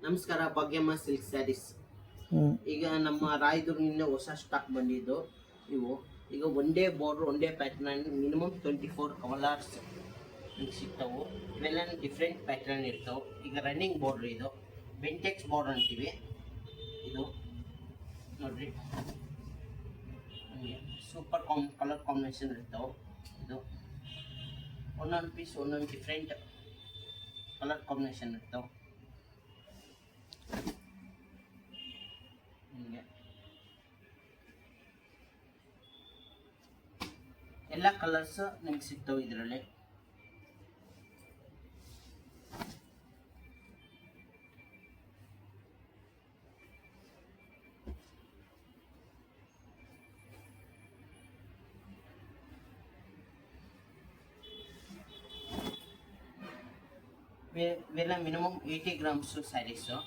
ನಮಸ್ಕಾರ, ಭಾಗ್ಯಮ್ಮ ಸಿಲ್ಕ್ ಸ್ಯಾರೀಸ್. ಈಗ ನಮ್ಮ ರಾಯದುರ್ಗದಿಂದ ಹೊಸ ಸ್ಟಾಕ್ ಬಂದಿದ್ದು ಇವು. ಈಗ ಒಂದೇ ಬಾರ್ಡ್ರ್, ಒಂದೇ ಪ್ಯಾಟರ್ನ್, ಮಿನಿಮಮ್ 24 ಕಲರ್ಸ್ ಸಿಗ್ತಾವೆ. ಇವೆಲ್ಲ ಡಿಫ್ರೆಂಟ್ ಪ್ಯಾಟರ್ನ್ ಇರ್ತಾವೆ. ಈಗ ರನ್ನಿಂಗ್ ಬಾರ್ಡ್ರ್ ಇದು ಬೆಂಟೆಕ್ಸ್ ಬಾರ್ಡ್ರ್ ಅಂತೀವಿ. ಇದು ನೋಡ್ರಿ, ಸೂಪರ್ ಕಲರ್ ಕಾಂಬಿನೇಷನ್ ಇರ್ತಾವೆ. ಇದು ಒಂದೊಂದು ಪೀಸ್ ಒಂದೊಂದು ಡಿಫ್ರೆಂಟ್ ಕಲರ್ ಕಾಂಬಿನೇಷನ್ ಇರ್ತಾವೆ. ಹಿಂಗೆ ಎಲ್ಲ ಕಲರ್ಸ್ ನಿಮ್ಗೆ ಸಿಗ್ತವೆ ಇದರಲ್ಲಿ. ಇವೆಲ್ಲ ಮಿನಿಮಮ್ 80 ಗ್ರಾಮ್ಸ್ ಸ್ಯಾರೀಸು.